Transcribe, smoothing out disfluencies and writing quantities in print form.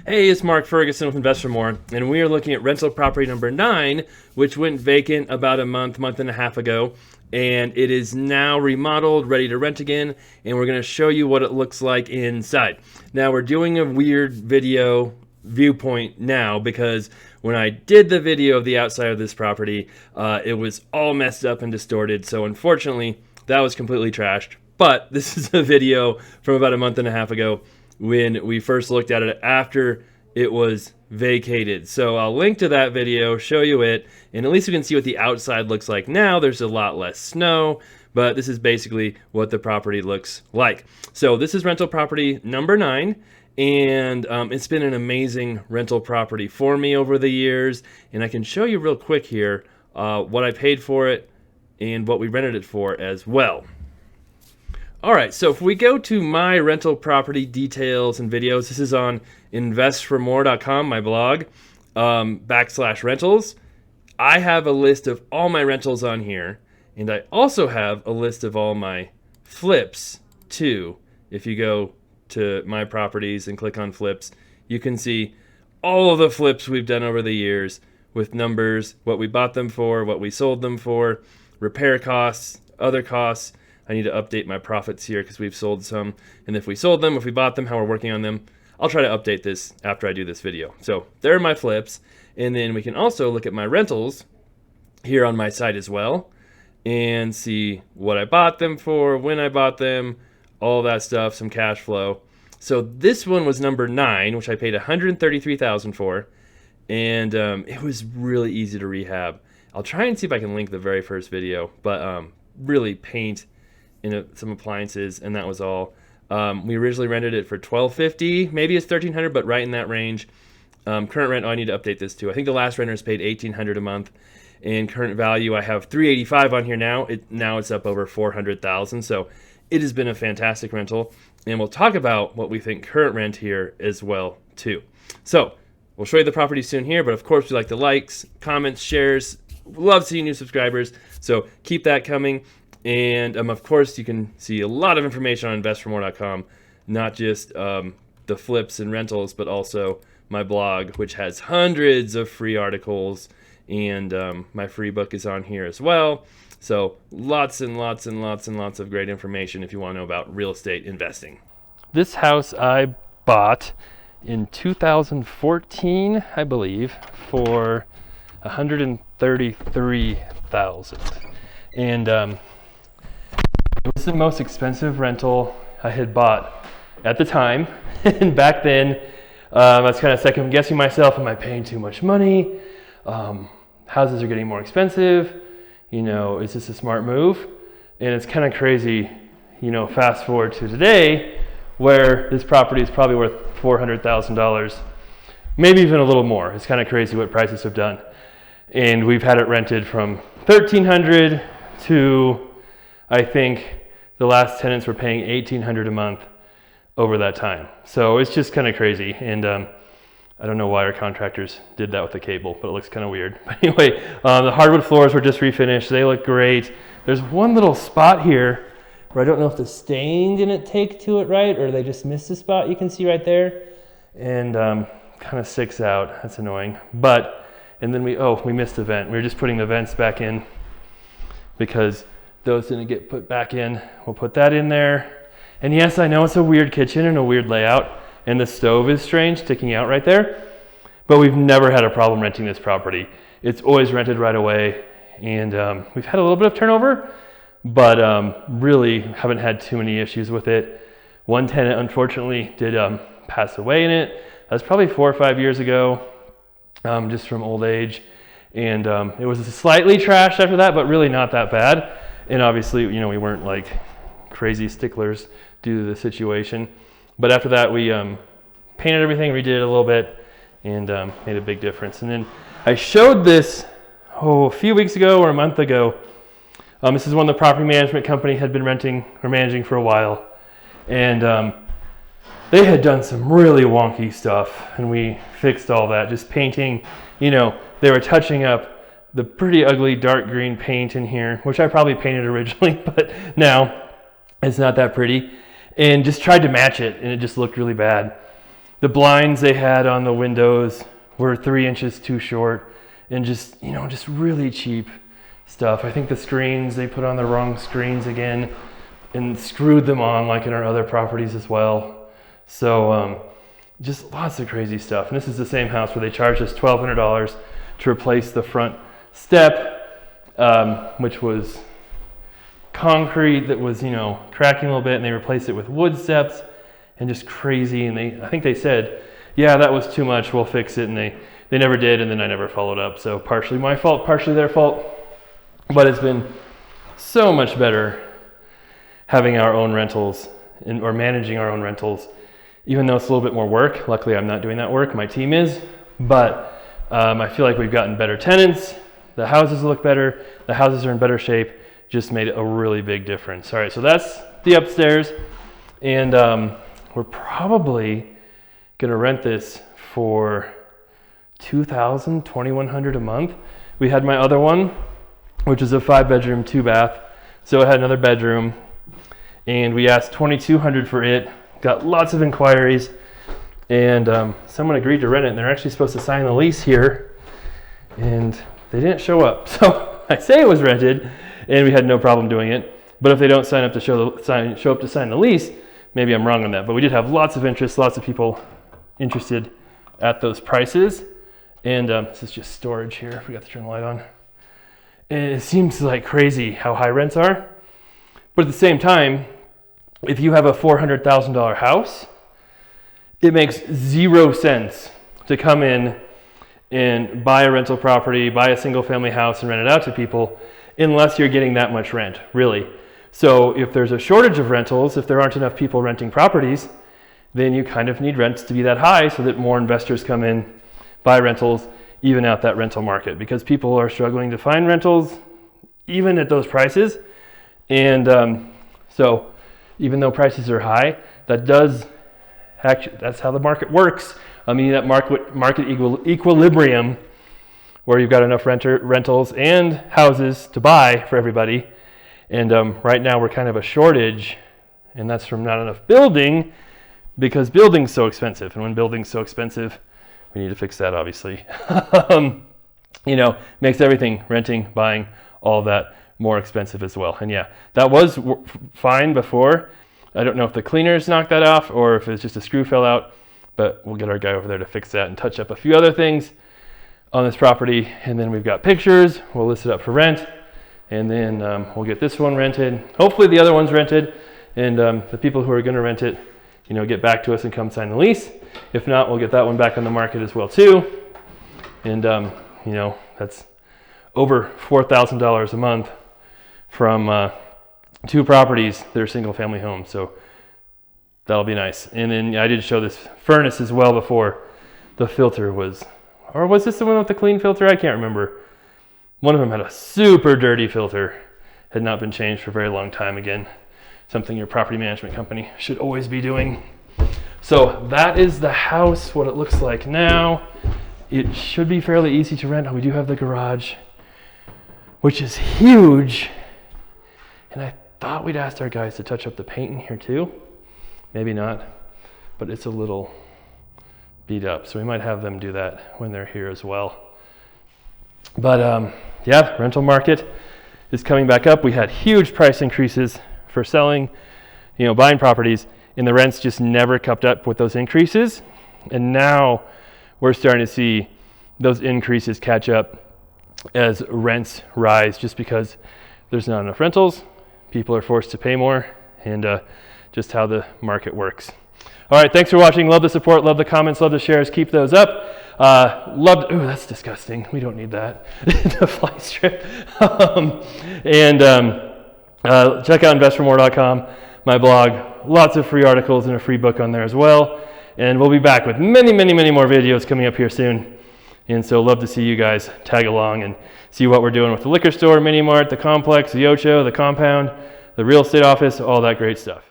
Hey, it's Mark Ferguson with Invest for More, and we are looking at rental property number 9, which went vacant about a month and a half ago, and it is now remodeled, ready to rent again, and we're going to show you what it looks like inside. Now, we're doing a weird video viewpoint now because when I did the video of the outside of this property, it was all messed up and distorted, so unfortunately, that was completely trashed. But this is a video from about a month and a half ago when we first looked at it after it was vacated. So I'll link to that video, show you it, and at least you can see what the outside looks like now. There's a lot less snow, but this is basically what the property looks like. So this is rental property number 9, and it's been an amazing rental property for me over the years, and I can show you real quick here what I paid for it and what we rented it for as well. All right, so if we go to my rental property details and videos, this is on investformore.com, my blog, /rentals. I have a list of all my rentals on here, and I also have a list of all my flips too. If you go to my properties and click on flips, you can see all of the flips we've done over the years with numbers, what we bought them for, what we sold them for, repair costs, other costs. I need to update my profits here because we've sold some. And if we sold them, if we bought them, how we're working on them. I'll try to update this after I do this video. So there are my flips. And then we can also look at my rentals here on my site as well and see what I bought them for, when I bought them, all that stuff, some cash flow. So this one was number 9, which I paid $133,000 for. And it was really easy to rehab. I'll try and see if I can link the very first video, but really paint in some appliances, and that was all. We originally rented it for $1,250, maybe it's $1,300, but right in that range. Current rent, I need to update this too. I think the last renters paid $1,800 a month, and current value I have $385 on here now. Now it's up over $400,000, so it has been a fantastic rental, and we'll talk about what we think current rent here as well too. So we'll show you the property soon here, but of course we like the likes, comments, shares. Love seeing new subscribers, so keep that coming. And of course, you can see a lot of information on investformore.com, not just the flips and rentals, but also my blog, which has hundreds of free articles, and my free book is on here as well. So lots and lots and lots and lots of great information if you want to know about real estate investing. This house I bought in 2014, I believe, for $133,000, and it was the most expensive rental I had bought at the time. And back then, I was kind of second guessing myself. Am I paying too much money? Houses are getting more expensive. You know, is this a smart move? And it's kind of crazy, you know, fast forward to today, where this property is probably worth $400,000, maybe even a little more. It's kind of crazy what prices have done. And we've had it rented from $1,300 to, I think the last tenants were paying $1,800 a month over that time. So it's just kind of crazy. And I don't know why our contractors did that with the cable, but it looks kind of weird. But anyway, the hardwood floors were just refinished. They look great. There's one little spot here where I don't know if the stain didn't take to it right, or they just missed a spot you can see right there. And kind of sticks out. That's annoying. And then we missed the vent. We were just putting the vents back in because those didn't get put back in. We'll put that in there. And yes, I know it's a weird kitchen and a weird layout, and the stove is strange sticking out right there, but we've never had a problem renting this property. It's always rented right away, and we've had a little bit of turnover, but really haven't had too many issues with it. One tenant, unfortunately, did pass away in it. That was probably 4 or 5 years ago, just from old age. And it was slightly trashed after that, but really not that bad. And obviously, you know, we weren't like crazy sticklers due to the situation. But after that, we painted everything, redid it a little bit, and made a big difference. And then I showed this a few weeks ago or a month ago. This is one the property management company had been renting or managing for a while. And they had done some really wonky stuff, and we fixed all that, just painting. You know, they were touching up the pretty ugly dark green paint in here, which I probably painted originally, but now it's not that pretty, and just tried to match it, and it just looked really bad. The blinds they had on the windows were 3 inches too short, and just really cheap stuff. I think the screens, they put on the wrong screens again and screwed them on like in our other properties as well. So just lots of crazy stuff. And this is the same house where they charged us $1,200 to replace the front step, which was concrete that was, cracking a little bit, and they replaced it with wood steps, and just crazy. And I think they said, yeah, that was too much, we'll fix it. And they never did, and then I never followed up. So partially my fault, partially their fault. But it's been so much better having our own rentals or managing our own rentals, even though it's a little bit more work. Luckily, I'm not doing that work, my team is. But I feel like we've gotten better tenants. The houses look better. The houses are in better shape. Just made a really big difference. All right, so that's the upstairs. And we're probably gonna rent this for $2,000, $2,100 a month. We had my other one, which is a 5-bedroom, 2-bath. So it had another bedroom, and we asked $2,200 for it. Got lots of inquiries, and someone agreed to rent it, and they're actually supposed to sign the lease here, and they didn't show up. So I say it was rented, and we had no problem doing it. But if they don't sign up to show up to sign the lease, maybe I'm wrong on that. But we did have lots of interest, lots of people interested at those prices. And this is just storage here. I forgot to turn the light on. And it seems like crazy how high rents are. But at the same time, if you have a $400,000 house, it makes 0 sense to come in and buy a rental property, buy a single family house and rent it out to people unless you're getting that much rent, really. So if there's a shortage of rentals, if there aren't enough people renting properties, then you kind of need rents to be that high so that more investors come in, buy rentals, even out that rental market, because people are struggling to find rentals even at those prices. And so even though prices are high, that's how the market works. I mean, that market equilibrium where you've got enough rentals and houses to buy for everybody. And right now we're kind of a shortage, and that's from not enough building, because building's so expensive. And when building's so expensive, we need to fix that, obviously. Makes everything, renting, buying, all that more expensive as well. And yeah, that was fine before. I don't know if the cleaners knocked that off or if it's just a screw fell out, but we'll get our guy over there to fix that and touch up a few other things on this property. And then we've got pictures. We'll list it up for rent. And then we'll get this one rented. Hopefully the other one's rented. And the people who are going to rent it, get back to us and come sign the lease. If not, we'll get that one back on the market as well too. And that's over $4,000 a month from 2 properties that are single family homes. So that'll be nice. And then I did show this furnace as well before. The filter was this the one with the clean filter? I can't remember. One of them had a super dirty filter. Had not been changed for a very long time. Again, something your property management company should always be doing. So that is the house, what it looks like now. It should be fairly easy to rent. We do have the garage, which is huge. And I thought we'd asked our guys to touch up the paint in here too. Maybe not, but it's a little beat up. So we might have them do that when they're here as well. But yeah, rental market is coming back up. We had huge price increases for selling, buying properties, and the rents just never kept up with those increases. And now we're starting to see those increases catch up as rents rise, just because there's not enough rentals. People are forced to pay more, and just how the market works. All right, thanks for watching. Love the support, love the comments, love the shares. Keep those up. Ooh, that's disgusting. We don't need that. The fly strip. Check out investformore.com, my blog. Lots of free articles and a free book on there as well. And we'll be back with many, many, many more videos coming up here soon. And so love to see you guys tag along and see what we're doing with the liquor store, mini mart, the complex, the Ocho, the compound, the real estate office, all that great stuff.